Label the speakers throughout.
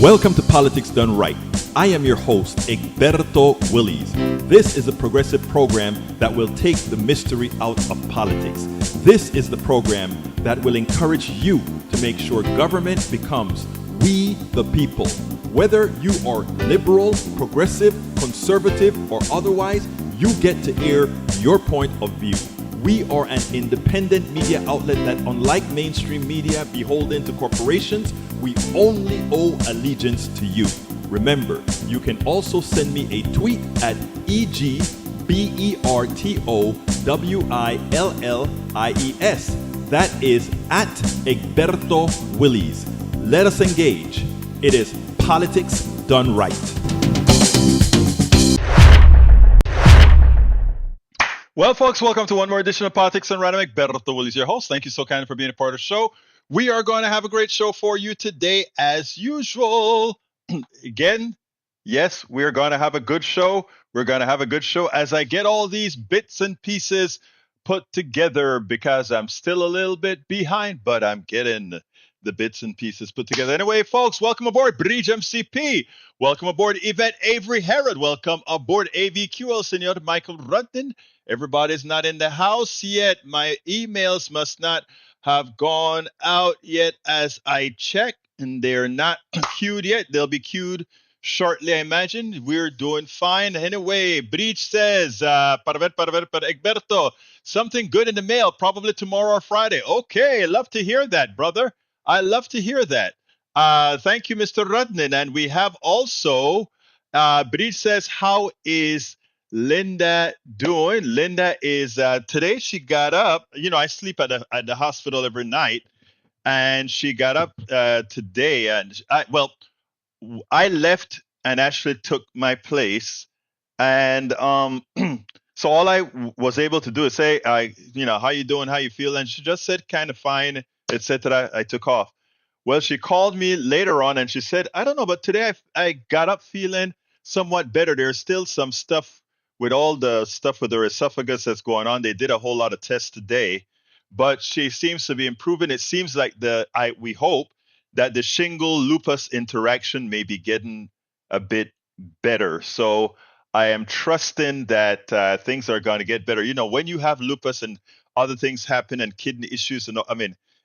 Speaker 1: Welcome to Politics Done Right. I am your host, Egberto Willies. This is a progressive program that will take the mystery out of politics. This is the program that will encourage you to make sure government becomes we the people. Whether you are liberal, progressive, conservative, or otherwise, you get to air your point of view. We are an independent media outlet that, unlike mainstream media beholden to corporations, we only owe allegiance to you. Remember, you can also send me a tweet at EGBERTOWILLIES. That is at Egberto Willies. Let us engage. It is Politics Done Right. Well, folks, welcome to one more edition of Politics and Random. Egberto Willies, your host. Thank you so kindly for being a part of the show. We are going to have a great show for you today, as usual. Again, yes, we're going to have a good show. We're going to have a good show as I get all these bits and pieces put together because I'm still a little bit behind, but I'm getting the bits and pieces put together. Anyway, folks, welcome aboard Bridge MCP. Welcome aboard Yvette Avery Herod. Welcome aboard AVQL, Senor Michael Rutten. Everybody's not in the house yet. My emails must not have gone out yet as I check, and they're not queued yet. They'll be queued shortly, I imagine. We're doing fine. Anyway, Breach says, para Egberto, something good in the mail, probably tomorrow or Friday. Okay, love to hear that, brother. I love to hear that. Thank you, Mr. Rudnin. And we have also, Breach says, how is Linda doing? Linda is, today she got up. You know, I sleep at the hospital every night. And she got up today. And I left and actually took my place. And so all I was able to do is say, how you doing? How you feel? And she just said, kind of fine, etc. I took off. Well, she called me later on and she said, I don't know, but today I got up feeling somewhat better. There's still some stuff with all the stuff with her esophagus that's going on. They did a whole lot of tests today, but she seems to be improving. It seems like we hope that the shingle lupus interaction may be getting a bit better. So I am trusting that things are going to get better. You know, when you have lupus and other things happen and kidney issues,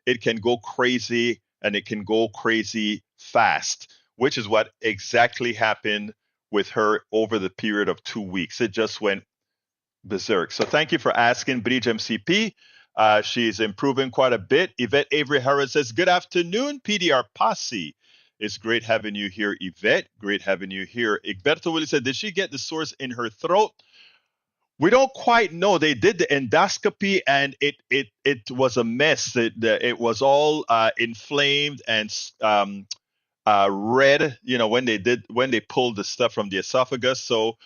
Speaker 1: it can go crazy and it can go crazy fast, which is what exactly happened with her over the period of 2 weeks. It just went berserk. So thank you for asking, Bridge MCP. She's improving quite a bit. Yvette Avery Harris says, good afternoon, PDR Posse. It's great having you here, Yvette. Great having you here. Egberto Willie said, did she get the sores in her throat? We don't quite know. They did the endoscopy and it was a mess. It was all inflamed and red, when they pulled the stuff from the esophagus. So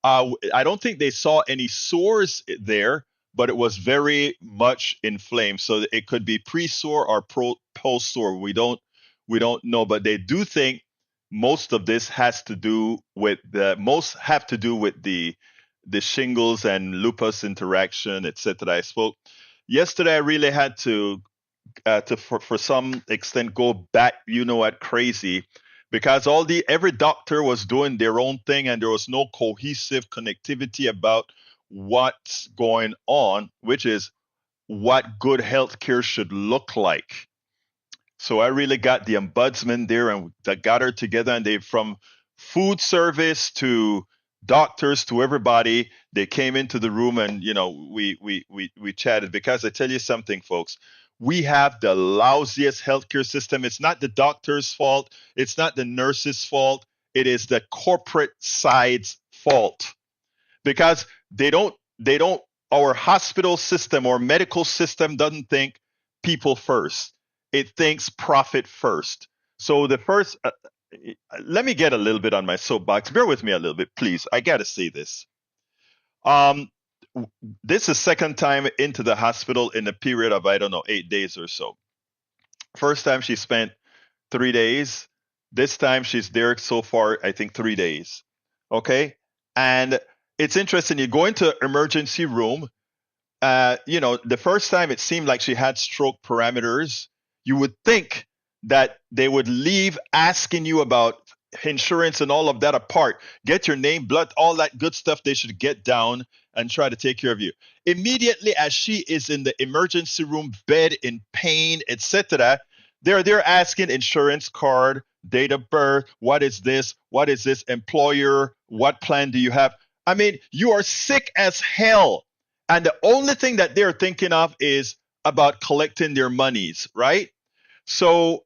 Speaker 1: I don't think they saw any sores there, but it was very much inflamed. So it could be pre-sore or post-sore. We don't know, but they do think most of this have to do with the shingles and lupus interaction, etc. I spoke yesterday. I really had to for some extent go back, crazy, because every doctor was doing their own thing and there was no cohesive connectivity about what's going on, which is what good healthcare should look like. So I really got the ombudsman there and that got her together, and they, from food service to doctors to everybody, they came into the room and we chatted, because I tell you something, folks, we have the lousiest healthcare system. It's not the doctor's fault. It's not the nurse's fault. It is the corporate side's fault, because our hospital system or medical system doesn't think people first. It thinks profit first. So let me get a little bit on my soapbox. Bear with me a little bit, please. I got to say this. This is second time into the hospital in a period of, 8 days or so. First time she spent 3 days. This time she's there so far, I think 3 days. Okay. And it's interesting. You go into emergency room. The first time it seemed like she had stroke parameters. You would think that they would leave asking you about insurance and all of that apart. Get your name, blood, all that good stuff. They should get down and try to take care of you. Immediately as she is in the emergency room, bed, in pain, etc., they're asking insurance card, date of birth, what is this? What is this? Employer, what plan do you have? I mean, you are sick as hell. And the only thing that they're thinking of is about collecting their monies, right? So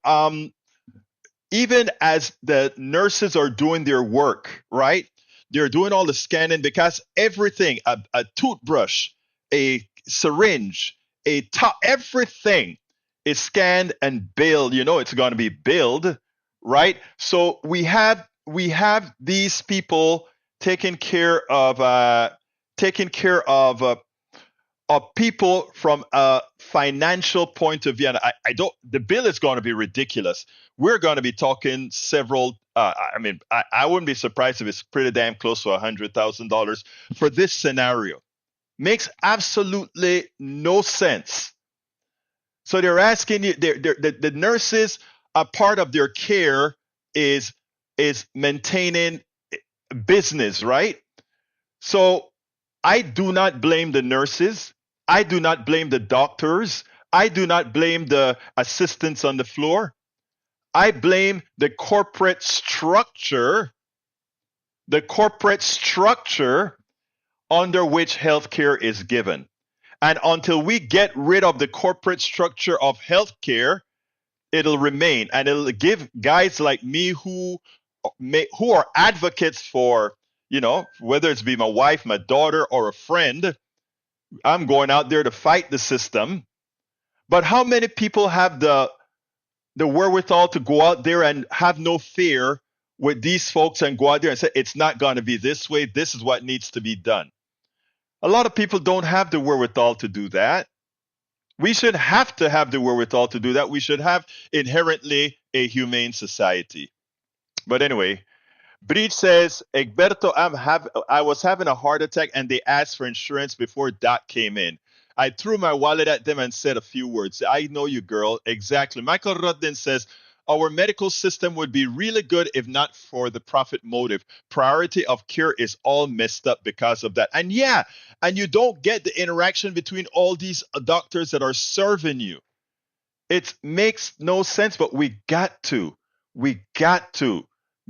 Speaker 1: even as the nurses are doing their work, right? They're doing all the scanning because everything, a toothbrush, a syringe, a top, everything is scanned and billed. You know it's going to be billed, right? So we have these people taking care of people from a financial point of view. And I don't, the bill is going to be ridiculous. We're going to be talking several, I mean, I wouldn't be surprised if it's pretty damn close to $100,000 for this scenario. Makes absolutely no sense. So they're asking you, the nurses, a part of their care is maintaining business, right? So I do not blame the nurses. I do not blame the doctors. I do not blame the assistants on the floor. I blame the corporate structure under which healthcare is given. And until we get rid of the corporate structure of healthcare, it'll remain, and it'll give guys like me who are advocates for, whether it's be my wife, my daughter, or a friend. I'm going out there to fight the system. But how many people have the wherewithal to go out there and have no fear with these folks and go out there and say, it's not going to be this way. This is what needs to be done. A lot of people don't have the wherewithal to do that. We should have to have the wherewithal to do that. We should have inherently a humane society. But anyway, Breach says, Egberto, I was having a heart attack and they asked for insurance before Doc came in. I threw my wallet at them and said a few words. I know you, girl. Exactly. Michael Rudden says, our medical system would be really good if not for the profit motive. Priority of care is all messed up because of that. And yeah, and you don't get the interaction between all these doctors that are serving you. It makes no sense, but we got to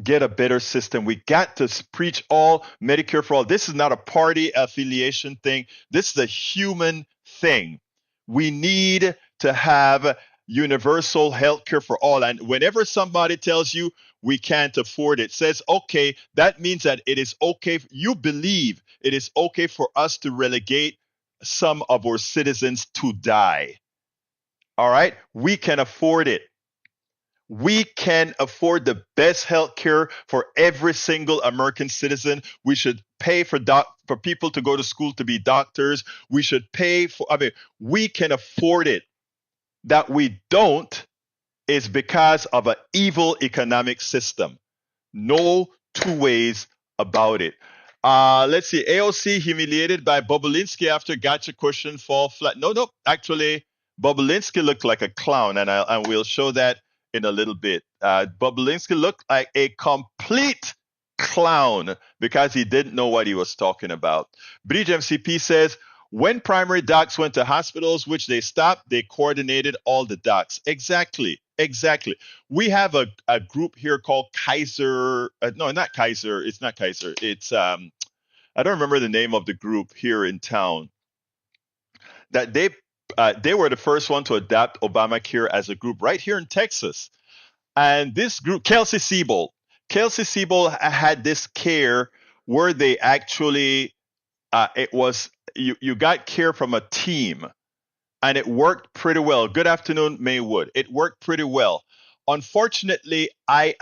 Speaker 1: get a better system. We got to preach all Medicare for all. This is not a party affiliation thing. This is a human thing. We need to have universal health care for all. And whenever somebody tells you we can't afford it, says, okay, that means that it is okay. You believe it is okay for us to relegate some of our citizens to die. All right? We can afford it. We can afford the best health care for every single American citizen. We should pay for people to go to school to be doctors. We should pay for, we can afford it. That we don't is because of an evil economic system. No two ways about it. Let's see. AOC humiliated by Bobulinski after gotcha question fall flat. No. Actually, Bobulinski looked like a clown, and we'll show that in a little bit. Bobulinski looked like a complete clown because he didn't know what he was talking about. Bridge MCP says, when primary docs went to hospitals, which they stopped, they coordinated all the docs. Exactly. We have a group here called Kaiser. No, not Kaiser. It's not Kaiser. It's, I don't remember the name of the group here in town. That they were the first one to adopt Obamacare as a group right here in Texas. And this group, Kelsey Siebold had this care where they actually, it was, you got care from a team, and it worked pretty well. Good afternoon, Maywood. It worked pretty well. Unfortunately, they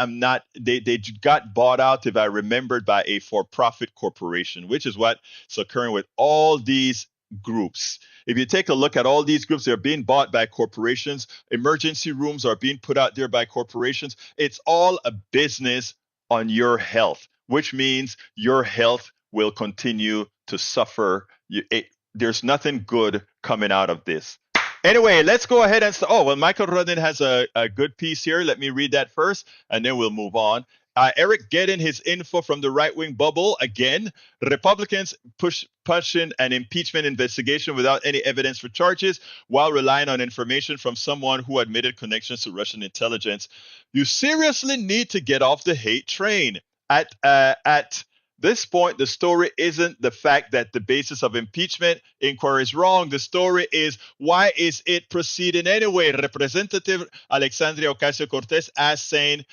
Speaker 1: got bought out, if I remembered, by a for-profit corporation, which is what's occurring with all these groups. If you take a look at all these groups, they're being bought by corporations. Emergency rooms are being put out there by corporations. It's all a business on your health, which means your health will continue to suffer. There's nothing good coming out of this. Anyway, let's go ahead and Michael Rodin has a good piece here. Let me read that first, and then we'll move on. Eric getting his info from the right-wing bubble again. Republicans pushing an impeachment investigation without any evidence for charges while relying on information from someone who admitted connections to Russian intelligence. You seriously need to get off the hate train. At this point, the story isn't the fact that the basis of impeachment inquiry is wrong. The story is, why is it proceeding anyway? Representative Alexandria Ocasio-Cortez saying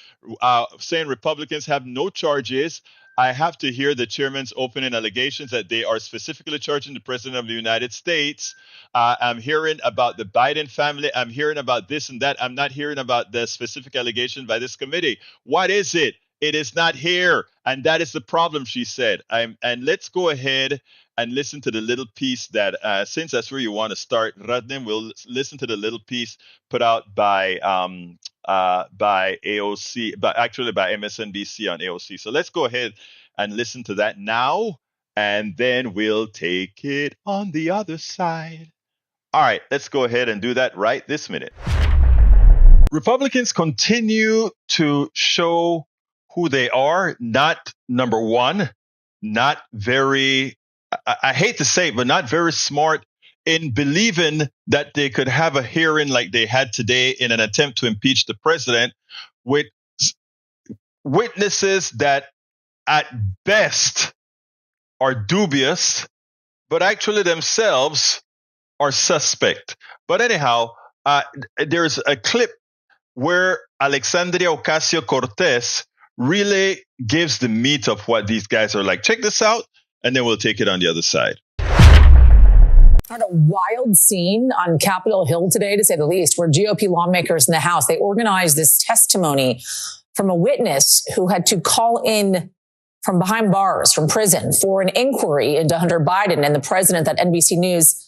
Speaker 1: Republicans have no charges. I have to hear the chairman's opening allegations that they are specifically charging the president of the United States. I'm hearing about the Biden family. I'm hearing about this and that. I'm not hearing about the specific allegation by this committee. What is it? It is not here. And that is the problem, she said. And let's go ahead and listen to the little piece that, since that's where you want to start, Radnim, we'll listen to the little piece put out by AOC, but actually by MSNBC on AOC. So let's go ahead and listen to that now, and then we'll take it on the other side. All right, let's go ahead and do that right this minute. Republicans continue to show who they are. Not, number one, not very, I hate to say it, but not very smart in believing that they could have a hearing like they had today in an attempt to impeach the president with witnesses that at best are dubious, but actually themselves are suspect. But anyhow, there's a clip where Alexandria Ocasio-Cortez really gives the meat of what these guys are like. Check this out, and then we'll take it on the other side.
Speaker 2: Had a wild scene on Capitol Hill today, to say the least, where GOP lawmakers in the House, they organized this testimony from a witness who had to call in from behind bars, from prison, for an inquiry into Hunter Biden and the president that NBC News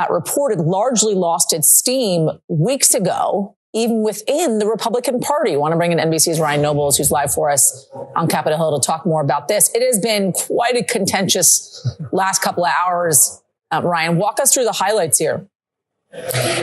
Speaker 2: reported largely lost its steam weeks ago, even within the Republican Party. I want to bring in NBC's Ryan Nobles, who's live for us on Capitol Hill, to talk more about this. It has been quite a contentious last couple of hours. Ryan, walk us through the highlights here.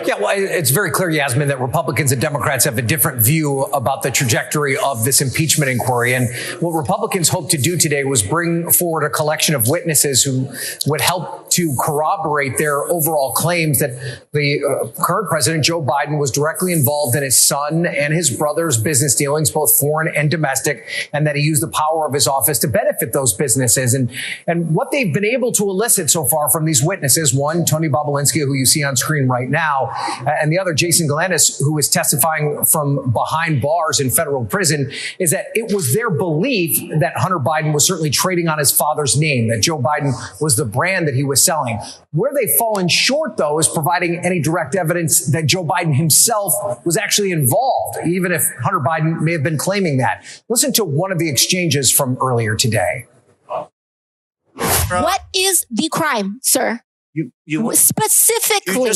Speaker 3: Yeah, well, it's very clear, Yasmin, that Republicans and Democrats have a different view about the trajectory of this impeachment inquiry. And what Republicans hoped to do today was bring forward a collection of witnesses who would help to corroborate their overall claims that the current president, Joe Biden, was directly involved in his son and his brother's business dealings, both foreign and domestic, and that he used the power of his office to benefit those businesses. And what they've been able to elicit so far from these witnesses, one, Tony Bobulinski, who you see on screen right now, and the other, Jason Galantis, who is testifying from behind bars in federal prison, is that it was their belief that Hunter Biden was certainly trading on his father's name, that Joe Biden was the brand that he was selling. Where they've fallen short, though, is providing any direct evidence that Joe Biden himself was actually involved, even if Hunter Biden may have been claiming that. Listen to one of the exchanges from earlier today.
Speaker 4: What is the crime, sir?
Speaker 5: You
Speaker 4: specifically.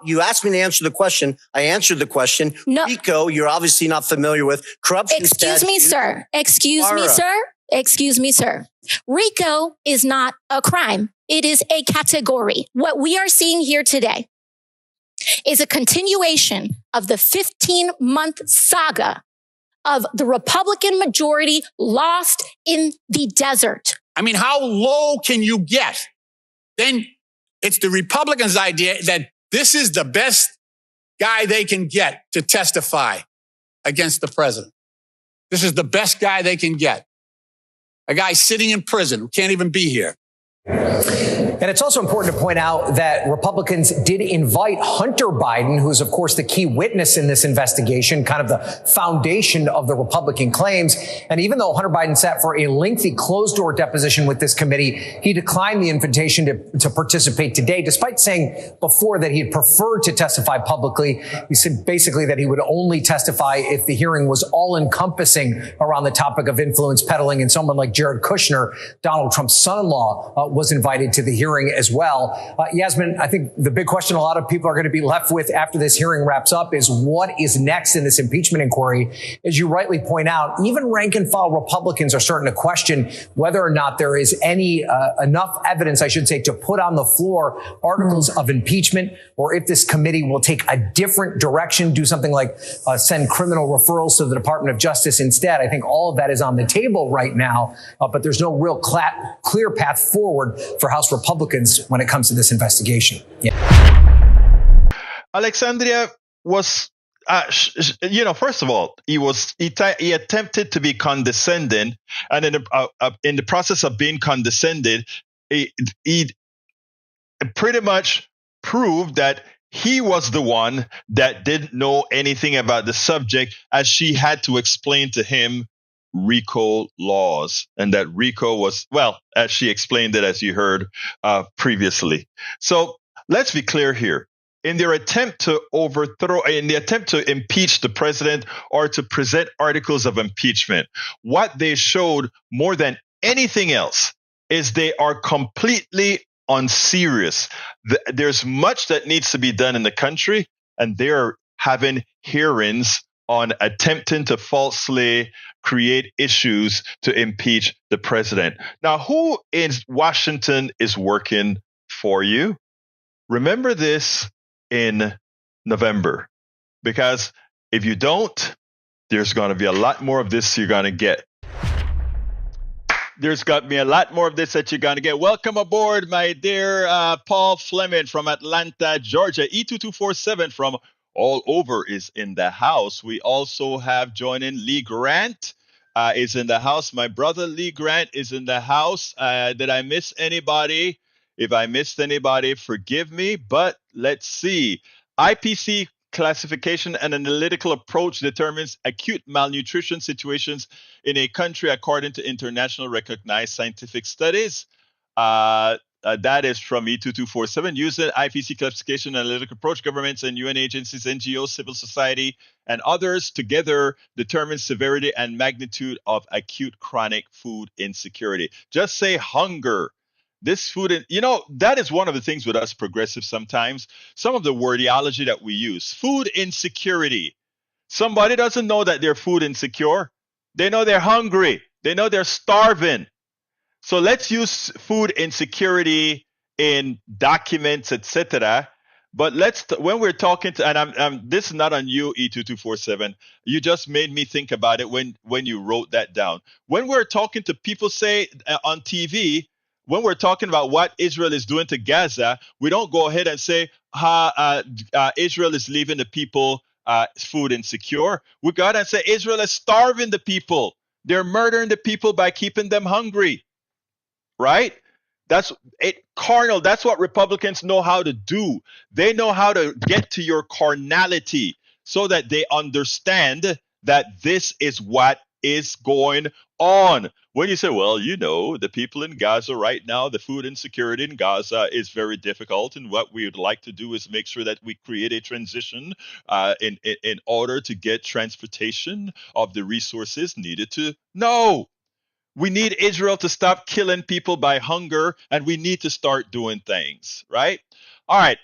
Speaker 5: You asked me to answer the question. I answered the question.
Speaker 4: No.
Speaker 5: RICO, you're obviously not familiar with. Corruption
Speaker 4: Excuse me, sir. Excuse me, sir. RICO is not a crime. It is a category. What we are seeing here today is a continuation of the 15-month saga of the Republican majority lost in the desert.
Speaker 6: I mean, how low can you get? Then it's the Republicans' idea that this is the best guy they can get to testify against the president. This is the best guy they can get. A guy sitting in prison who can't even be here.
Speaker 3: And it's also important to point out that Republicans did invite Hunter Biden, who's, of course, the key witness in this investigation, kind of the foundation of the Republican claims. And even though Hunter Biden sat for a lengthy closed-door deposition with this committee, he declined the invitation to participate today, despite saying before that he'd prefer to testify publicly. He said basically that he would only testify if the hearing was all-encompassing around the topic of influence peddling, and someone like Jared Kushner, Donald Trump's son-in-law, was invited to the hearing. hearing as well. Yasmin, I think the big question a lot of people are going to be left with after this hearing wraps up is what is next in this impeachment inquiry? As you rightly point out, even rank and file Republicans are starting to question whether or not there is any enough evidence, I should say, to put on the floor articles of impeachment, or if this committee will take a different direction, do something like send criminal referrals to the Department of Justice instead. I think all of that is on the table right now, but there's no real clear path forward for House Republicans when it comes to this investigation. Yeah.
Speaker 1: Alexandria was, first of all, he attempted to be condescending, and in the process of being condescending, he pretty much proved that he was the one that didn't know anything about the subject, as she had to explain to him RICO laws, and that RICO was, well, as she explained it, as you heard previously. So let's be clear here. In the attempt to impeach the president or to present articles of impeachment, what they showed more than anything else is they are completely unserious. There's much that needs to be done in the country, and they're having hearings on attempting to falsely create issues to impeach the president. Now, who in Washington is working for you? Remember this in November, because if you don't, there's going to be a lot more of this you're going to get. There's got to be a lot more of this that you're going to get. Welcome aboard, my dear Paul Fleming from Atlanta, Georgia. E2247 from all over is in the house. We also have joining Lee Grant is in the house. My brother Lee Grant is in the house. Did I miss anybody? If I missed anybody, forgive me. But let's see. IPC classification and analytical approach determines acute malnutrition situations in a country according to international recognized scientific studies. That is from E2247. Using IPC classification and analytical approach, governments and UN agencies, NGOs, civil society, and others together determine severity and magnitude of acute chronic food insecurity. Just say hunger. This food, that is one of the things with us progressives sometimes. Some of the wordiology that we use. Food insecurity. Somebody doesn't know that they're food insecure. They know they're hungry. They know they're starving. So let's use food insecurity in documents, etc. But when we're talking to, and I'm this is not on you, E2247. You just made me think about it when you wrote that down. When we're talking to people, say on TV, when we're talking about what Israel is doing to Gaza, we don't go ahead and say Israel is leaving the people food insecure. We go ahead and say Israel is starving the people. They're murdering the people by keeping them hungry. Right? That's it. Carnal. That's what Republicans know how to do. They know how to get to your carnality so that they understand that this is what is going on. When you say, well, the people in Gaza right now, the food insecurity in Gaza is very difficult. And what we would like to do is make sure that we create a transition in order to get transportation of the resources needed to. No. We need Israel to stop killing people by hunger, and we need to start doing things, right? All right.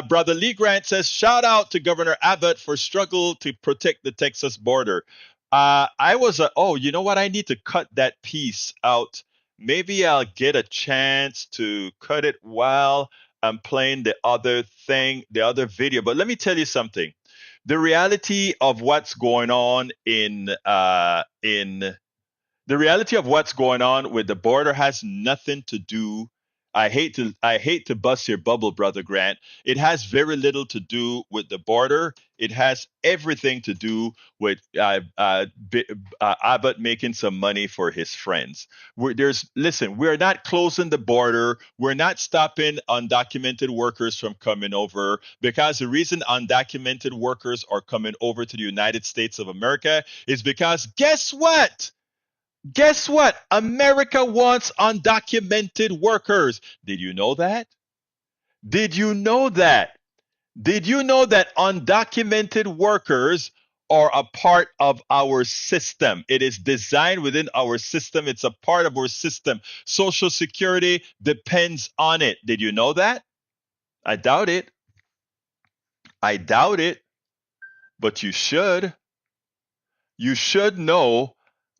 Speaker 1: Brother Lee Grant says, shout out to Governor Abbott for struggle to protect the Texas border. You know what? I need to cut that piece out. Maybe I'll get a chance to cut it while I'm playing the other video. But let me tell you something. The reality of what's going on the reality of what's going on with the border has nothing to do. I hate to bust your bubble, Brother Grant. It has very little to do with the border. It has everything to do with Abbott making some money for his friends. We're not closing the border. We're not stopping undocumented workers from coming over, because the reason undocumented workers are coming over to the United States of America is because guess what? Guess what? America wants undocumented workers. Did you know that? Did you know that? Did you know that undocumented workers are a part of our system. It is designed within our system. It's a part of our system. Social Security depends on it. Did you know that? I doubt it. I doubt it, but you should. You should know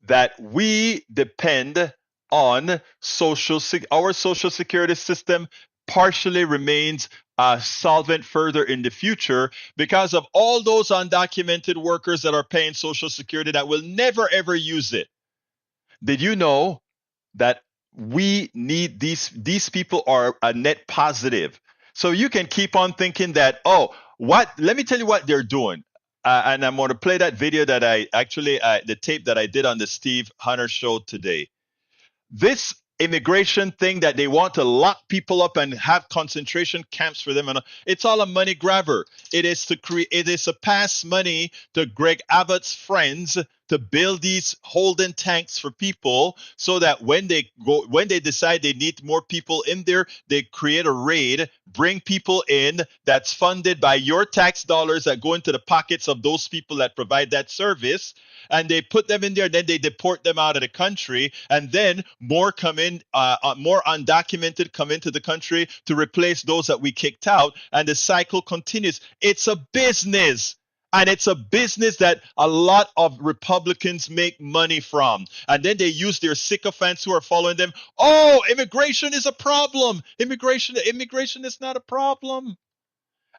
Speaker 1: that we depend on our social security system partially remains solvent further in the future because of all those undocumented workers that are paying social security that will never ever use it. Did you know that we need these people are a net positive? So you can keep on thinking that, oh, what, let me tell you what they're doing. And I'm going to play that video that the tape that I did on the Steve Hunter show today. This immigration thing that they want to lock people up and have concentration camps for them, and it's all a money grabber. It is to pass money to Greg Abbott's friends to build these holding tanks for people so that when they decide they need more people in there, they create a raid, bring people in that's funded by your tax dollars that go into the pockets of those people that provide that service, and they put them in there, and then they deport them out of the country, and then more come in, more undocumented come into the country to replace those that we kicked out, and the cycle continues. It's a business. And it's a business that a lot of Republicans make money from. And then they use their sycophants who are following them. Oh, immigration is a problem. Immigration is not a problem.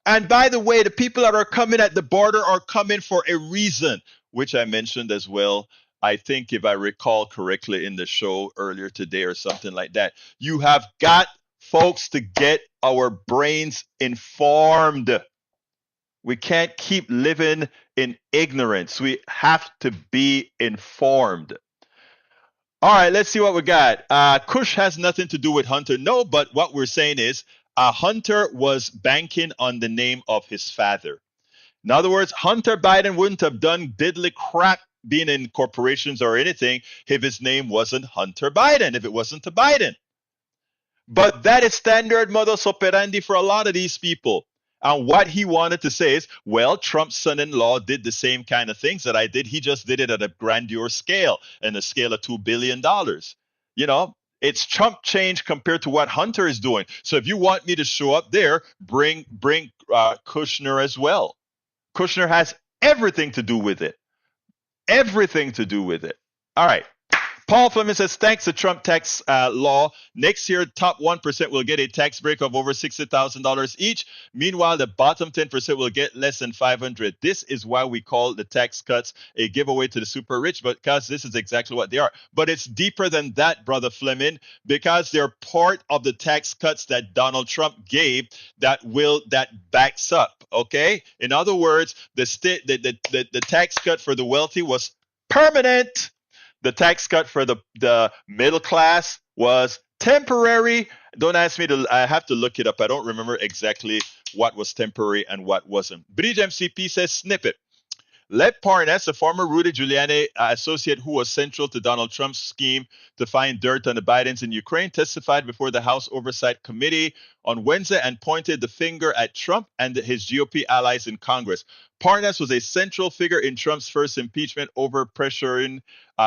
Speaker 1: And by the way, the people that are coming at the border are coming for a reason, which I mentioned as well. I think if I recall correctly in the show earlier today or something like that, you have got folks to get our brains informed. We can't keep living in ignorance. We have to be informed. All right, let's see what we got. Kush has nothing to do with Hunter. No, but what we're saying is Hunter was banking on the name of his father. In other words, Hunter Biden wouldn't have done diddly crap being in corporations or anything if his name wasn't Hunter Biden, if it wasn't a Biden. But that is standard modus operandi for a lot of these people. And what he wanted to say is, well, Trump's son-in-law did the same kind of things that I did. He just did it at a grandeur scale, and a scale of $2 billion. You know, it's Trump change compared to what Hunter is doing. So if you want me to show up there, bring Kushner as well. Kushner has everything to do with it. Everything to do with it. All right. Paul Fleming says, thanks to Trump tax law, next year, top 1% will get a tax break of over $60,000 each. Meanwhile, the bottom 10% will get less than $500. This is why we call the tax cuts a giveaway to the super rich, because this is exactly what they are. But it's deeper than that, Brother Fleming, because they're part of the tax cuts that Donald Trump gave that backs up. Okay? In other words, the tax cut for the wealthy was permanent. The tax cut for the middle class was temporary. Don't ask me I have to look it up. I don't remember exactly what was temporary and what wasn't. Bridge MCP says, snippet. Lev Parnas, a former Rudy Giuliani associate who was central to Donald Trump's scheme to find dirt on the Bidens in Ukraine, testified before the House Oversight Committee on Wednesday and pointed the finger at Trump and his GOP allies in Congress. Parnas was a central figure in Trump's first impeachment over pressuring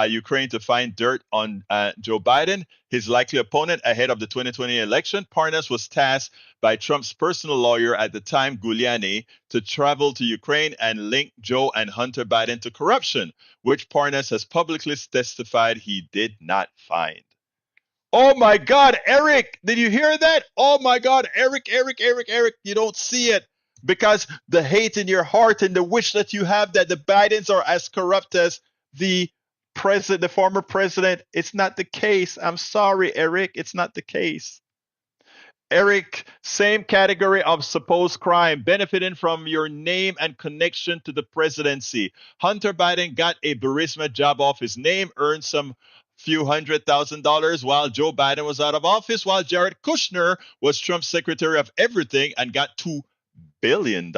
Speaker 1: Ukraine to find dirt on Joe Biden, his likely opponent ahead of the 2020 election. Parnas was tasked by Trump's personal lawyer at the time, Giuliani, to travel to Ukraine and link Joe and Hunter Biden to corruption, which Parnas has publicly testified he did not find. Oh my God, Eric, did you hear that? Oh my God, Eric, you don't see it. Because the hate in your heart and the wish that you have that the Bidens are as corrupt as the former president, it's not the case. I'm sorry, Eric, it's not the case. Eric, same category of supposed crime, benefiting from your name and connection to the presidency. Hunter Biden got a Burisma job off his name, earned some few $100,000 while Joe Biden was out of office, while Jared Kushner was Trump's secretary of everything and got $2 billion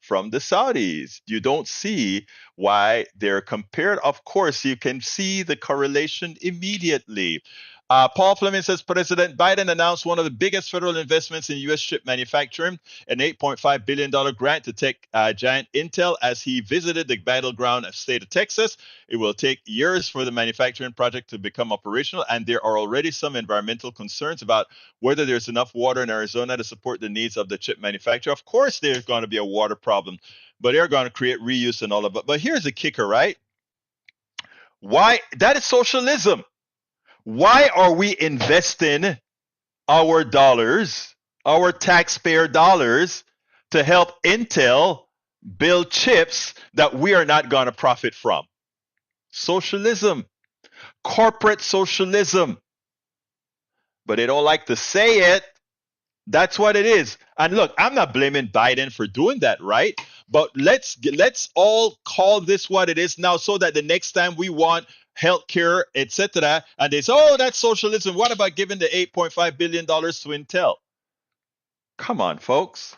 Speaker 1: from the Saudis. You don't see why they're compared. Of course, you can see the correlation immediately. Paul Fleming says President Biden announced one of the biggest federal investments in U.S. chip manufacturing, an $8.5 billion grant to tech giant Intel as he visited the battleground state of Texas. It will take years for the manufacturing project to become operational, and there are already some environmental concerns about whether there's enough water in Arizona to support the needs of the chip manufacturer. Of course, there's going to be a water problem, but they're going to create reuse and all of it. But here's the kicker, right? Why? That is socialism. Why are we investing our dollars, our taxpayer dollars, to help Intel build chips that we are not going to profit from? Socialism, corporate socialism. But they don't like to say it. That's what it is. And look, I'm not blaming Biden for doing that, right? But let's all call this what it is now, so that the next time we want healthcare, etc., and they say, "Oh, that's socialism. What about giving the $8.5 billion to Intel?" Come on, folks.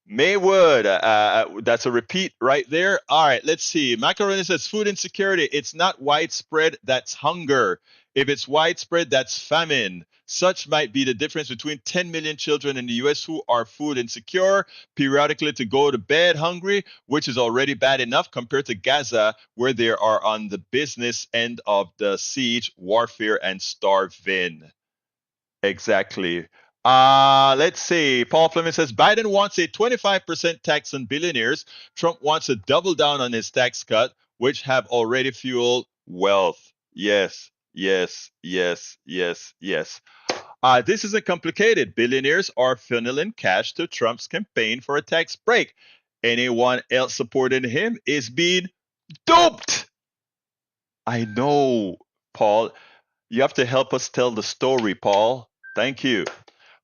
Speaker 1: Maywood, that's a repeat right there. All right, let's see. Macaroni says food insecurity. It's not widespread, that's hunger. If it's widespread, that's famine. Such might be the difference between 10 million children in the US who are food insecure, periodically to go to bed hungry, which is already bad enough, compared to Gaza, where they are on the business end of the siege, warfare, and starving. Exactly. Let's see. Paul Fleming says Biden wants a 25% tax on billionaires. Trump wants to double down on his tax cut, which have already fueled wealth. Yes, yes, yes, yes, yes. This isn't complicated. Billionaires are funneling cash to Trump's campaign for a tax break. Anyone else supporting him is being duped. I know, Paul. You have to help us tell the story, Paul. Thank you.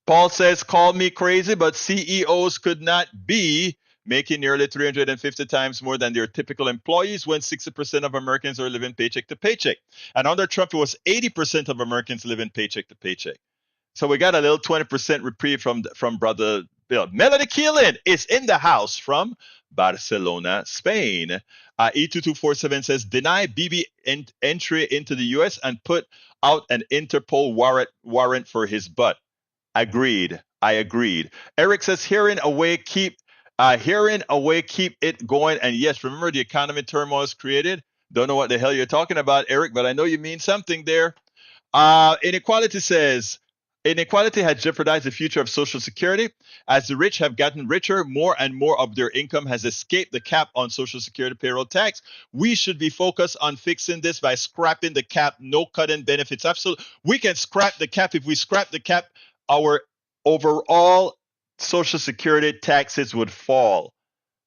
Speaker 1: Paul says, call me crazy, but CEOs could not be making nearly 350 times more than their typical employees when 60% of Americans are living paycheck to paycheck. And under Trump, it was 80% of Americans living paycheck to paycheck. So we got a little 20% reprieve from Brother Bill. Melody Keelan is in the house from Barcelona, Spain. E2247 says, deny Bibi entry into the U.S. and put out an Interpol warrant for his butt. Agreed. I agreed. Eric says, hearing away, keep it going. And yes, remember the economy turmoil is created. Don't know what the hell you're talking about, Eric, but I know you mean something there. Inequality says, inequality has jeopardized the future of Social Security. As the rich have gotten richer, more and more of their income has escaped the cap on Social Security payroll tax. We should be focused on fixing this by scrapping the cap, no cutting benefits. Absolutely. We can scrap the cap. If we scrap the cap, our overall Social Security taxes would fall.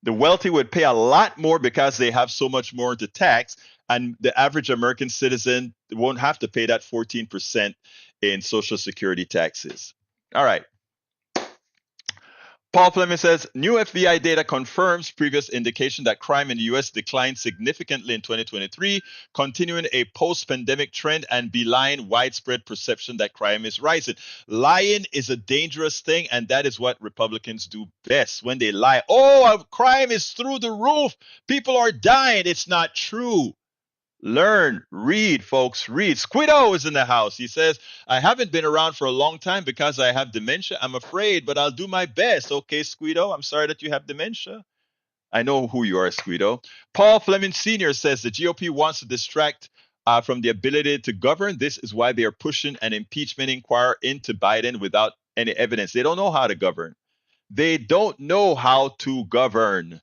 Speaker 1: The wealthy would pay a lot more because they have so much more to tax, and the average American citizen won't have to pay that 14% in Social Security taxes. All right. Paul Fleming says, new FBI data confirms previous indication that crime in the U.S. declined significantly in 2023, continuing a post-pandemic trend and belying widespread perception that crime is rising. Lying is a dangerous thing, and that is what Republicans do best when they lie. Oh, crime is through the roof. People are dying. It's not true. Learn, read, folks, read. Squido is in the house. He says, I haven't been around for a long time because I have dementia. I'm afraid, but I'll do my best. Okay, Squido, I'm sorry that you have dementia. I know who you are, Squido. Paul Fleming Sr. says the GOP wants to distract from the ability to govern. This is why they are pushing an impeachment inquiry into Biden without any evidence. They don't know how to govern. They don't know how to govern.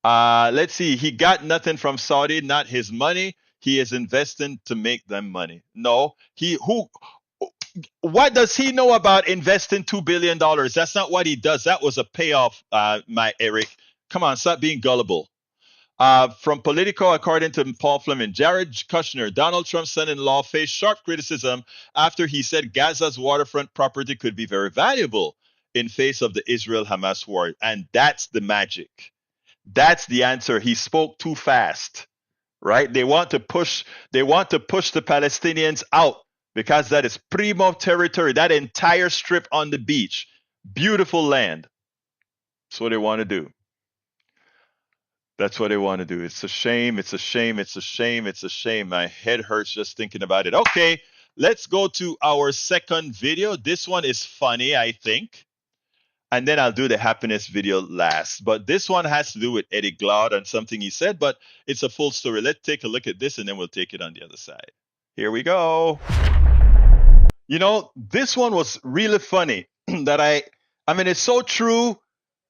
Speaker 1: Let's see. He got nothing from Saudi, not his money. He is investing to make them money. No, what does he know about investing $2 billion? That's not what he does. That was a payoff, my Eric. Come on, stop being gullible. From Politico, according to Paul Fleming, Jared Kushner, Donald Trump's son-in-law, faced sharp criticism after he said Gaza's waterfront property could be very valuable in face of the Israel-Hamas war. And that's the magic. That's the answer. He spoke too fast, right? They want to push the Palestinians out because that is primo territory, that entire strip on the beach. Beautiful land. That's what they want to do. That's what they want to do. It's a shame. It's a shame. It's a shame. It's a shame. My head hurts just thinking about it. Okay, let's go to our second video. This one is funny, I think. And then I'll do the happiness video last. But this one has to do with Eddie Glaude and something he said, but it's a full story. Let's take a look at this and then we'll take it on the other side. Here we go. You know, this one was really funny that I mean, it's so true.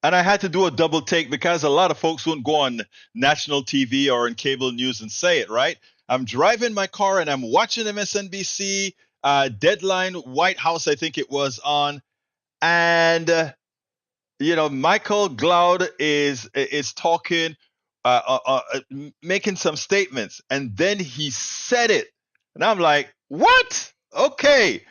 Speaker 1: And I had to do a double take because a lot of folks wouldn't go on national TV or in cable news and say it, right? I'm driving my car and I'm watching MSNBC, Deadline, White House, I think it was on. And, you know, Michael Glaude is talking, making some statements, and then he said it. And I'm like, what? Okay.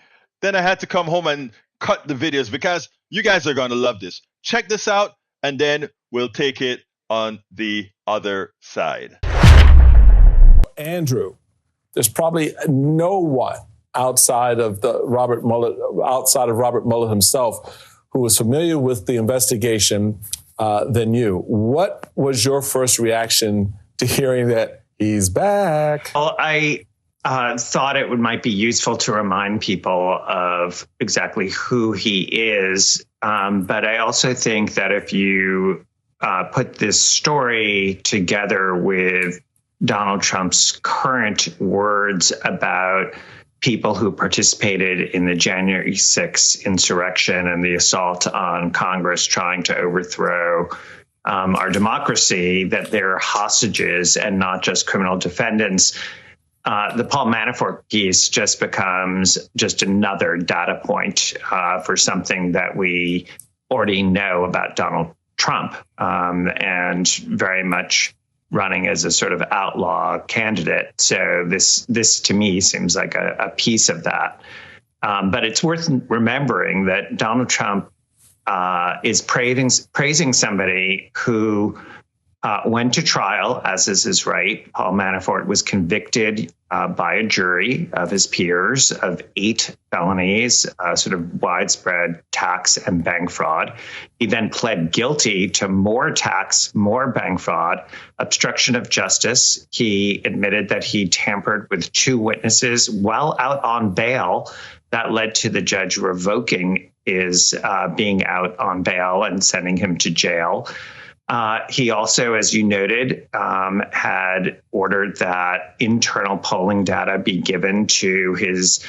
Speaker 1: Then I had to come home and cut the videos because you guys are going to love this. Check this out, and then we'll take it on the other side.
Speaker 7: Andrew, there's probably no one outside of Robert Mueller himself who was familiar with the investigation than you. What was your first reaction to hearing that he's back?
Speaker 8: Well, I thought it might be useful to remind people of exactly who he is. But I also think that if you put this story together with Donald Trump's current words about people who participated in the January 6th insurrection and the assault on Congress trying to overthrow our democracy, that they're hostages and not just criminal defendants. The Paul Manafort piece just becomes just another data point for something that we already know about Donald Trump, and very much running as a sort of outlaw candidate. So this to me seems like a piece of that. But it's worth remembering that Donald Trump is praising somebody who went to trial, as is his right. Paul Manafort was convicted by a jury of his peers of 8 felonies, sort of widespread tax and bank fraud. He then pled guilty to more tax, more bank fraud, obstruction of justice. He admitted that he tampered with 2 witnesses while out on bail. That led to the judge revoking his being out on bail and sending him to jail. He also, as you noted, had ordered that internal polling data be given to his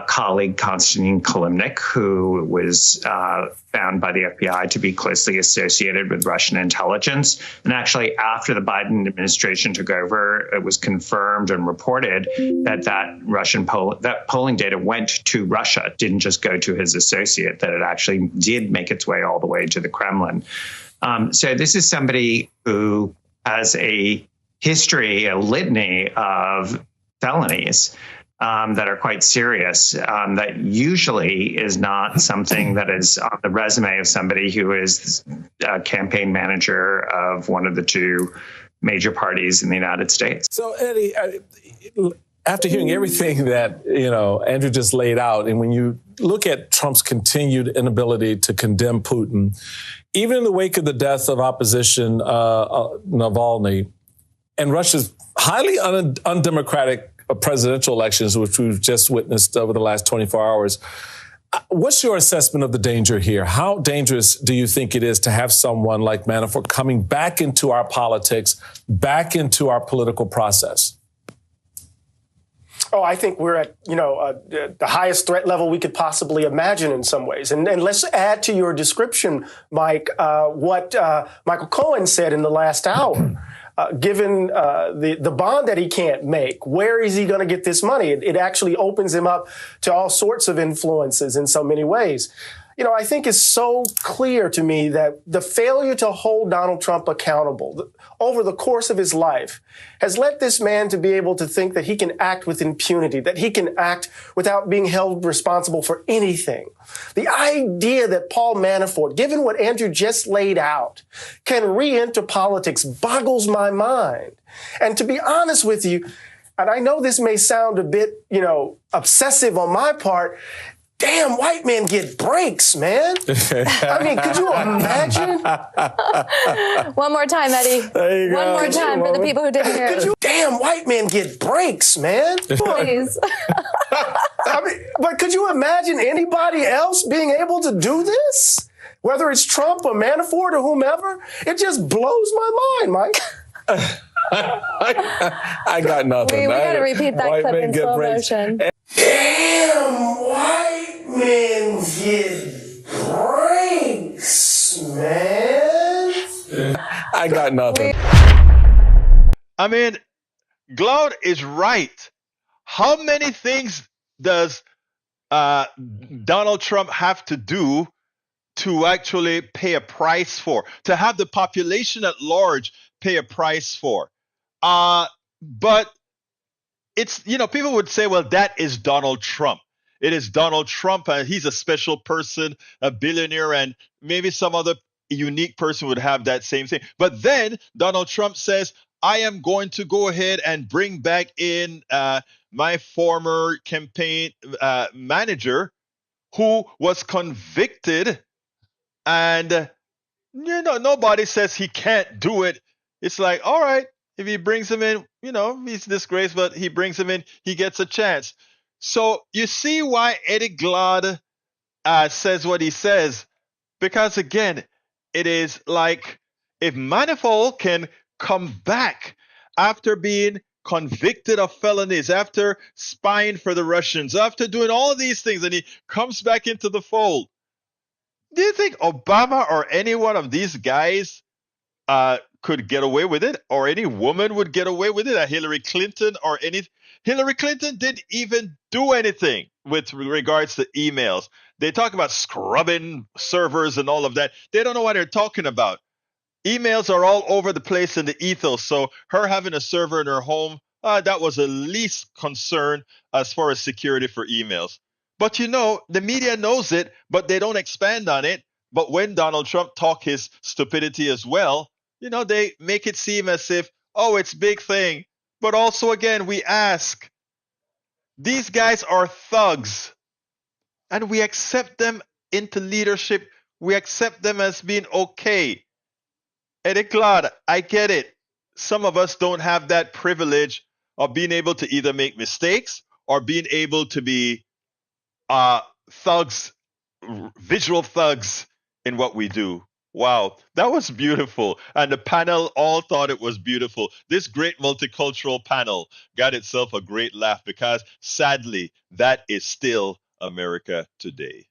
Speaker 8: colleague, Konstantin Kilimnik, who was found by the FBI to be closely associated with Russian intelligence. And actually, after the Biden administration took over, it was confirmed and reported that Russian polling data went to Russia, didn't just go to his associate, that it actually did make its way all the way to the Kremlin. So this is somebody who has a history, a litany of felonies that are quite serious, that usually is not something that is on the resume of somebody who is a campaign manager of one of the 2 major parties in the United States.
Speaker 7: So, Eddie, after hearing everything that, Andrew just laid out, and when you look at Trump's continued inability to condemn Putin, even in the wake of the death of opposition Navalny and Russia's highly undemocratic presidential elections, which we've just witnessed over the last 24 hours, what's your assessment of the danger here? How dangerous do you think it is to have someone like Manafort coming back into our politics, back into our political process?
Speaker 9: Oh, I think we're at, the highest threat level we could possibly imagine in some ways. And let's add to your description, Mike, what Michael Cohen said in the last hour. Given the bond that he can't make, where is he going to get this money? It actually opens him up to all sorts of influences in so many ways. I think it's so clear to me that the failure to hold Donald Trump accountable over the course of his life has led this man to be able to think that he can act with impunity, that he can act without being held responsible for anything. The idea that Paul Manafort, given what Andrew just laid out, can re-enter politics boggles my mind. And to be honest with you, and I know this may sound a bit, obsessive on my part, damn, white men get breaks, man. I mean, could you imagine?
Speaker 10: One more time, Eddie.
Speaker 7: There you go.
Speaker 10: One more time for the people who didn't hear it.
Speaker 9: Damn, white men get breaks, man.
Speaker 10: Please.
Speaker 9: I mean, but could you imagine anybody else being able to do this? Whether it's Trump or Manafort or whomever, it just blows my mind, Mike.
Speaker 7: I got nothing.
Speaker 10: We got to repeat that clip in slow motion.
Speaker 9: Damn, white men get breaks, man.
Speaker 7: I got nothing.
Speaker 1: I mean, Glaude is right. How many things does Donald Trump have to do to actually pay a price for, to have the population at large pay a price for? But it's, people would say, well, that is Donald Trump. It is Donald Trump, and he's a special person, a billionaire, and maybe some other unique person would have that same thing. But then Donald Trump says, I am going to go ahead and bring back in my former campaign manager who was convicted, and nobody says he can't do it. It's like, all right, if he brings him in, he's disgraced, but he brings him in, he gets a chance. So you see why Eddie Glaude says what he says, because again, it is like, if Manafort can come back after being convicted of felonies, after spying for the Russians, after doing all these things, and he comes back into the fold, do you think Obama or any one of these guys could get away with it, or any woman would get away with it? Hillary Clinton or any? Hillary Clinton didn't even do anything with regards to emails. They talk about scrubbing servers and all of that. They don't know what they're talking about. Emails are all over the place in the ethos. So her having a server in her home, that was the least concern as far as security for emails. But the media knows it, but they don't expand on it. But when Donald Trump talk his stupidity as well, they make it seem as if, oh, it's big thing. But also, again, we ask, these guys are thugs, and we accept them into leadership. We accept them as being okay. Eddie Glaude, I get it. Some of us don't have that privilege of being able to either make mistakes or being able to be thugs, visual thugs in what we do. Wow, that was beautiful. And the panel all thought it was beautiful. This great multicultural panel got itself a great laugh, because sadly, that is still America today.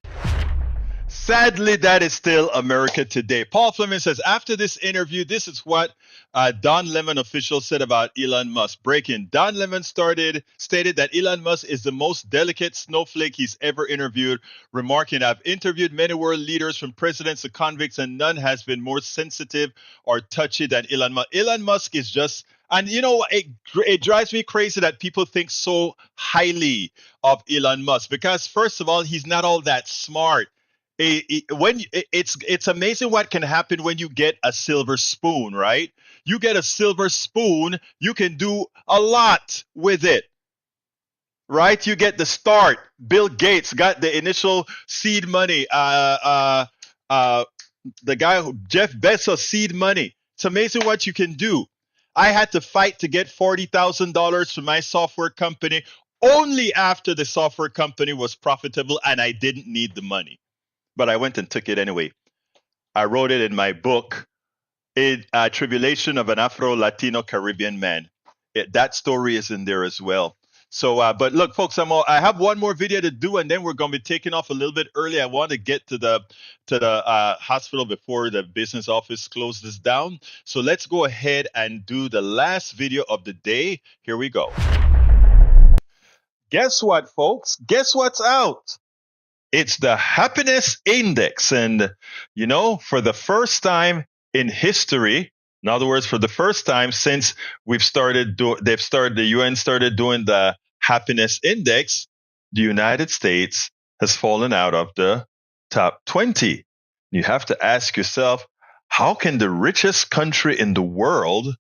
Speaker 1: Sadly, that is still America today. Paul Fleming says, after this interview, this is what Don Lemon official said about Elon Musk. Breaking. Don Lemon stated that Elon Musk is the most delicate snowflake he's ever interviewed, remarking, I've interviewed many world leaders from presidents to convicts, and none has been more sensitive or touchy than Elon Musk. Elon Musk is just... And it drives me crazy that people think so highly of Elon Musk, because first of all, he's not all that smart. It's amazing what can happen when you get a silver spoon, right? You get a silver spoon, you can do a lot with it, right? You get the start. Bill Gates got the initial seed money. The guy, Jeff Bezos, seed money. It's amazing what you can do. I had to fight to get $40,000 from my software company only after the software company was profitable and I didn't need the money. But I went and took it anyway. I wrote it in my book, Tribulation of an Afro-Latino Caribbean Man. That story is in there as well. So, but look, folks, I have one more video to do, and then we're going to be taking off a little bit early. I want to get to the hospital before the business office closes down. So let's go ahead and do the last video of the day. Here we go. Guess what, folks? Guess what's out? It's the happiness index. And, for the first time in history, in other words, for the first time since the UN started doing the happiness index, the United States has fallen out of the top 20. You have to ask yourself, how can the richest country in the world,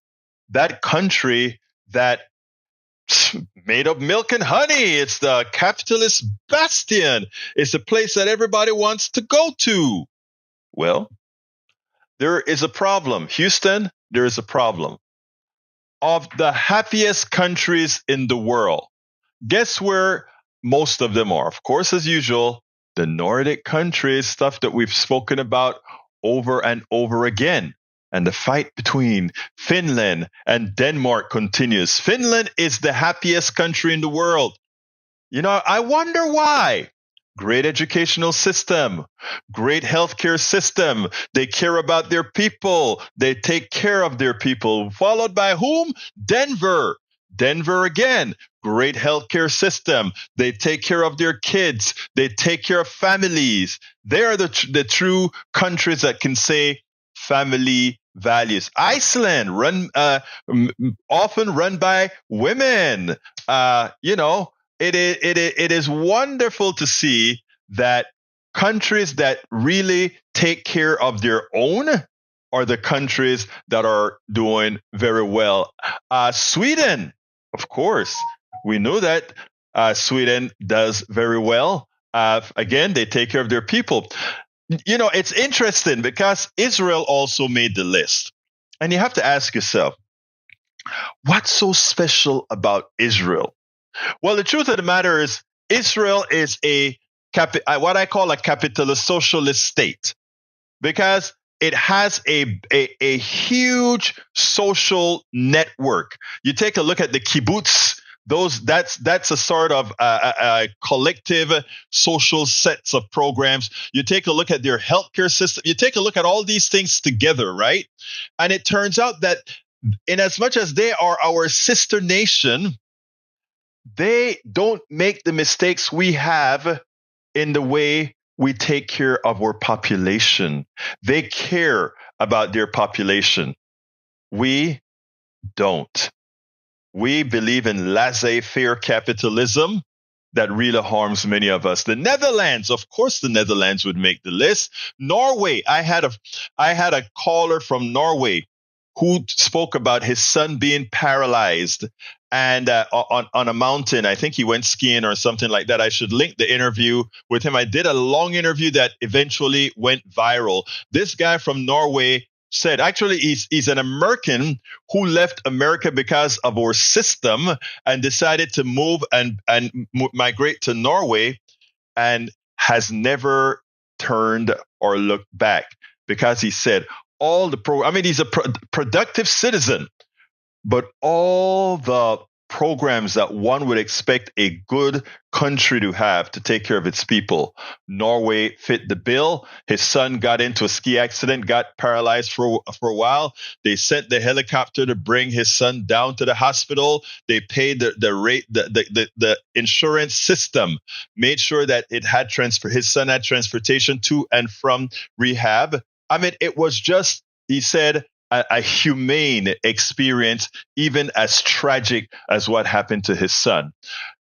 Speaker 1: that country that made of milk and honey, it's the capitalist bastion, it's a place that everybody wants to go to. Well, there is a problem. Houston, there is a problem. Of the happiest countries in the world, guess where most of them are. Of course, as usual, the Nordic countries, stuff that we've spoken about over and over again. And the fight between Finland and Denmark continues. Finland is the happiest country in the world. You know, I wonder why. Great educational system, great healthcare system. They care about their people. They take care of their people. Followed by whom? Denver. Denver again. Great healthcare system. They take care of their kids. They take care of families. They are the true countries that can say family values. Iceland, often run by women. It is wonderful to see that countries that really take care of their own are the countries that are doing very well. Sweden, of course, we know that Sweden does very well. Again, they take care of their people. You know, it's interesting because Israel also made the list. And you have to ask yourself, what's so special about Israel? Well, the truth of the matter is Israel is what I call a capitalist socialist state because it has a huge social network. You take a look at the kibbutz. That's a sort of a collective social sets of programs. You take a look at their healthcare system. You take a look at all these things together, right? And it turns out that in as much as they are our sister nation, they don't make the mistakes we have in the way we take care of our population. They care about their population. We don't. We believe in laissez-faire capitalism that really harms many of us. The Netherlands, of course, the Netherlands would make the list. Norway, I had a caller from Norway who spoke about his son being paralyzed and on a mountain. I think he went skiing or something like that. I should link the interview with him. I did a long interview that eventually went viral. This guy from Norway said, actually, he's an American who left America because of our system and decided to move and migrate to Norway and has never turned or looked back because he said all the he's a productive citizen, but all the programs that one would expect a good country to have to take care of its people, Norway fit the bill. His son got into a ski accident, got paralyzed for a while. They sent the helicopter to bring his son down to the hospital. They paid the insurance system, made sure that his son had transportation to and from rehab. I mean, it was just, he said, a humane experience, even as tragic as what happened to his son.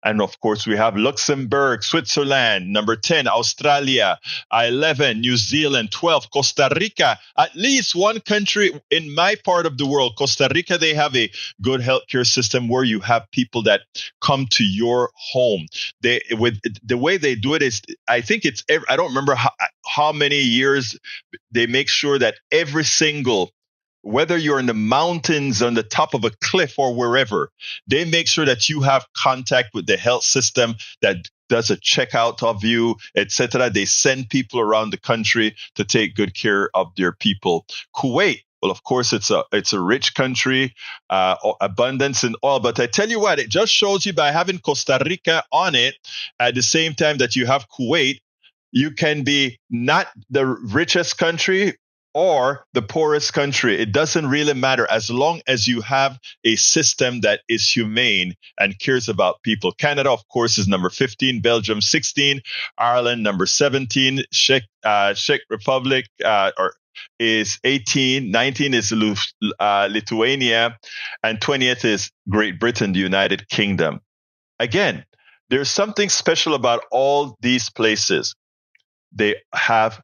Speaker 1: And of course, we have Luxembourg, Switzerland, number 10, Australia, 11, New Zealand, 12, Costa Rica, at least one country in my part of the world, Costa Rica, they have a good healthcare system where you have people that come to your home. With the way they do it is, I think I don't remember how many years they make sure that every single, whether you're in the mountains, on the top of a cliff or wherever, they make sure that you have contact with the health system that does a checkout of you, etc. They send people around the country to take good care of their people. Kuwait, well, of course, it's a rich country, abundance in oil. But I tell you what, it just shows you by having Costa Rica on it at the same time that you have Kuwait, you can be not the richest country or the poorest country. It doesn't really matter as long as you have a system that is humane and cares about people. Canada, of course, is number 15, Belgium 16, Ireland number 17, Czech Republic is 18, 19 is Lithuania, and 20th is Great Britain, the United Kingdom. Again, there's something special about all these places. They have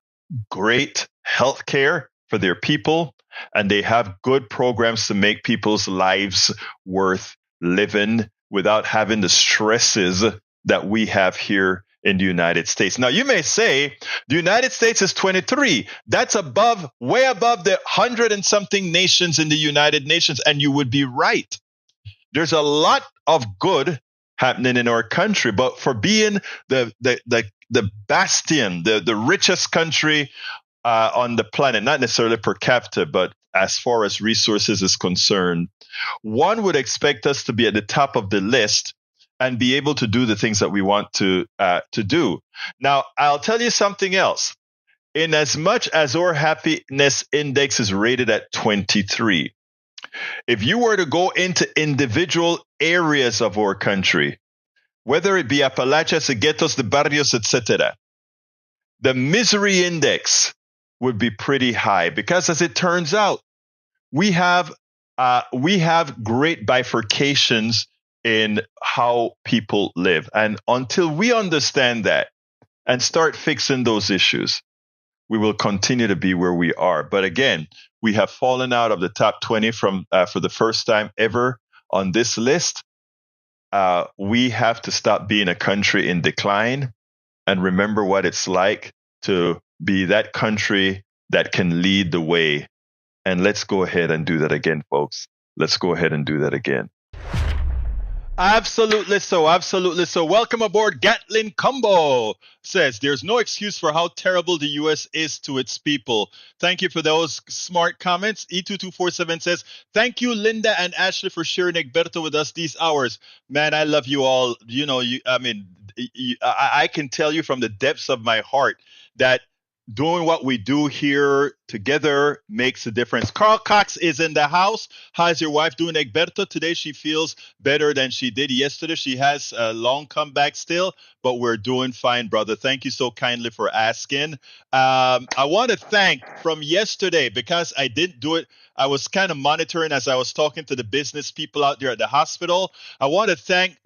Speaker 1: great health care for their people, and they have good programs to make people's lives worth living without having the stresses that we have here in the United States. Now, you may say the United States is 23. That's way above the 100 and something nations in the United Nations, and you would be right. There's a lot of good happening in our country. But for being the bastion, the richest country on the planet, not necessarily per capita, but as far as resources is concerned, one would expect us to be at the top of the list and be able to do the things that we want to do. Now, I'll tell you something else. In as much as our happiness index is rated at 23, if you were to go into individual areas of our country, whether it be Appalachias, the ghettos, the barrios, etc., the misery index would be pretty high, because as it turns out, we have great bifurcations in how people live. And until we understand that and start fixing those issues, we will continue to be where we are. But again, we have fallen out of the top 20 for the first time ever on this list. We have to stop being a country in decline and remember what it's like to be that country that can lead the way. And let's go ahead and do that again, folks. Let's go ahead and do that again. Absolutely so. Absolutely so. Welcome aboard. Gatlin Combo says there's no excuse for how terrible the U.S. is to its people. Thank you for those smart comments. E2247 says, thank you, Linda and Ashley, for sharing Egberto with us these hours. Man, I love you all. You know, I can tell you from the depths of my heart that doing what we do here together makes a difference. Carl Cox is in the house. How's your wife doing, Egberto? Today she feels better than she did yesterday. She has a long comeback still, but we're doing fine, brother. Thank you so kindly for asking. I want to thank from yesterday, because I didn't do it. I was kind of monitoring as I was talking to the business people out there at the hospital. I want to thank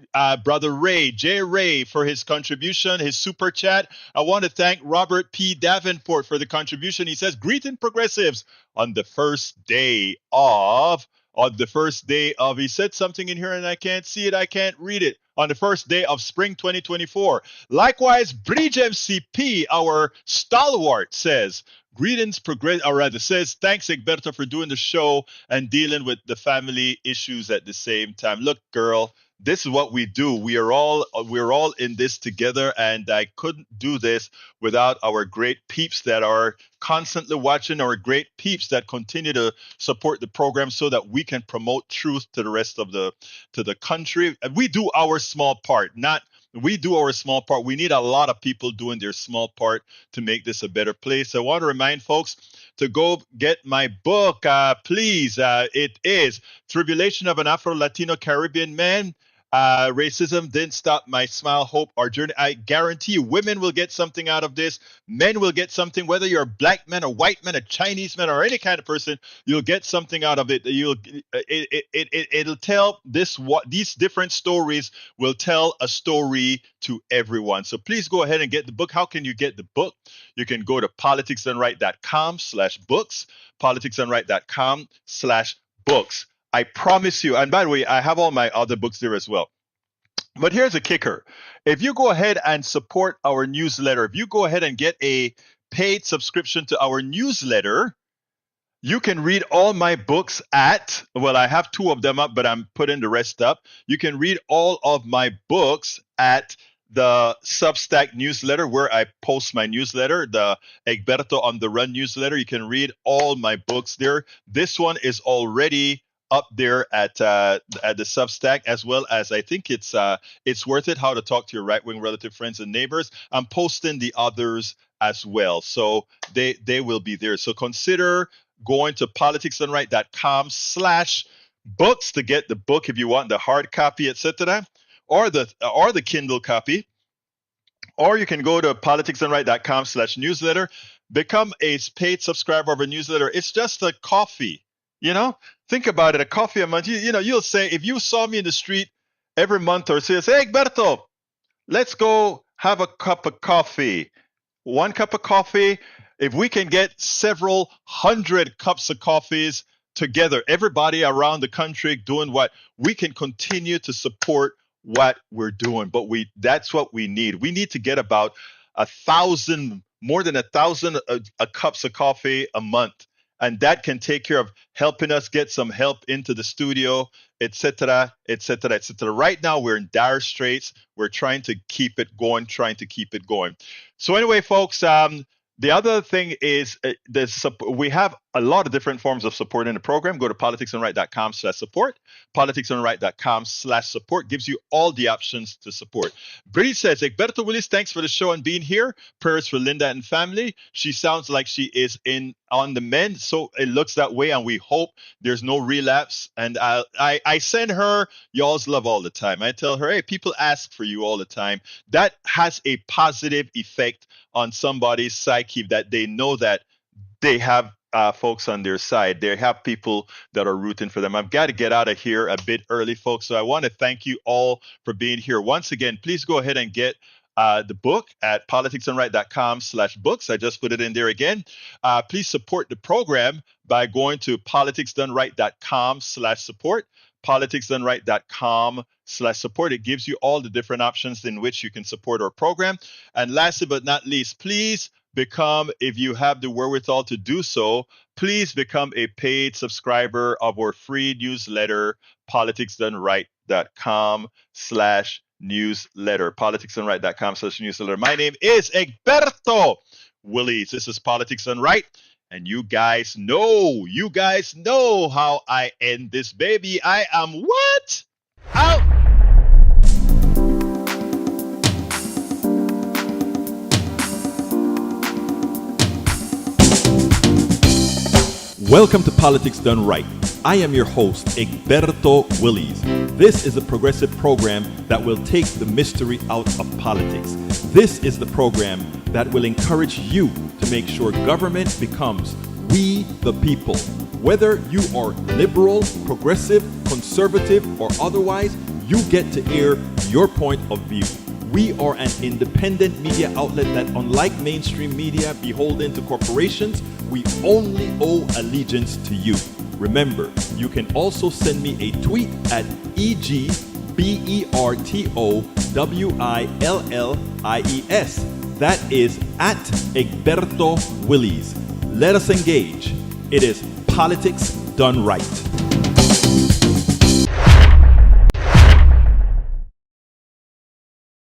Speaker 1: Brother Ray, J. Ray, for his contribution, his super chat. I want to thank Robert P. Davenport for the contribution. He says, greeting progressives on the first day of, he said something in here and I can't see it. I can't read it. On the first day of spring 2024. Likewise, Bridge MCP, our stalwart, says, greetings, says, thanks, Egberto, for doing the show and dealing with the family issues at the same time. Look, girl, this is what we do. We're all in this together, and I couldn't do this without our great peeps that are constantly watching, our great peeps that continue to support the program so that we can promote truth to the rest of the country. And we do our small part, we do our small part. We need a lot of people doing their small part to make this a better place. I want to remind folks to go get my book, please. It is Tribulation of an Afro-Latino Caribbean Man. Racism didn't stop my smile, hope, or journey. I guarantee you, women will get something out of this. Men will get something. Whether you're a black man, a white man, a Chinese man, or any kind of person, you'll get something out of it. It'll tell these different stories will tell a story to everyone. So please go ahead and get the book. How can you get the book? You can go to politicsdoneright.com/books, politicsdoneright.com/books. I promise you, and by the way, I have all my other books there as well. But here's a kicker. If you go ahead and support our newsletter, if you go ahead and get a paid subscription to our newsletter, you can read all my books I have 2 of them up, but I'm putting the rest up. You can read all of my books at the Substack newsletter, where I post my newsletter, the Egberto on the Run newsletter. You can read all my books there. This one is already up there at the Substack, as well as I think it's worth it. How to talk to your right-wing relative friends and neighbors. I'm posting the others as well, so they will be there. So consider going to politicsdoneright.com/books to get the book if you want the hard copy, etc., or the Kindle copy. Or you can go to politicsdoneright.com/newsletter. Become a paid subscriber of a newsletter. It's just a coffee. Think about it, a coffee a month. You'll say, if you saw me in the street every month or so, say, hey, Egberto, let's go have a cup of coffee. 1 cup of coffee. If we can get several hundred cups of coffees together, everybody around the country doing what, we can continue to support what we're doing. But that's what we need. We need to get about 1,000, more than 1,000 cups of coffee a month. and that can take care of helping us get some help into the studio, etc., etc., etc. Right now, we're in dire straits. We're trying to keep it going, So anyway, folks, the other thing is we have a lot of different forms of support in the program. Go to politicsandright.com/support. Politicsandright.com/support gives you all the options to support. Brittany says, Egberto Willis, thanks for the show and being here. Prayers for Linda and family. She sounds like she is on the mend, so it looks that way, and we hope there's no relapse. And I send her y'all's love all the time. I tell her, hey, people ask for you all the time. That has a positive effect on somebody's psyche, that they know that they have folks on their side. They have people that are rooting for them. I've got to get out of here a bit early, folks. So I want to thank you all for being here. Once again, please go ahead and get the book at politicsdoneright.com/books. I just put it in there again. Please support the program by going to politicsdoneright.com/support. politicsdoneright.com/support. It gives you all the different options in which you can support our program. And lastly but not least, please become, if you have the wherewithal to do so, please become a paid subscriber of our free newsletter, politicsdoneright.com/newsletter. politicsdoneright.com/newsletter. My name is Egberto Willis. This is Politics Done Right. And you guys know how I end this baby. I am what? Out. Welcome to Politics Done Right. I am your host, Egberto Willis. This is a progressive program that will take the mystery out of politics. This is the program that will encourage you to make sure government becomes we the people. Whether you are liberal, progressive, conservative, or otherwise, you get to air your point of view. We are an independent media outlet that, unlike mainstream media beholden to corporations, we only owe allegiance to you. Remember, you can also send me a tweet at EGBERTOWILLIES. That is at Egberto Willis. Let us engage. It is Politics Done Right.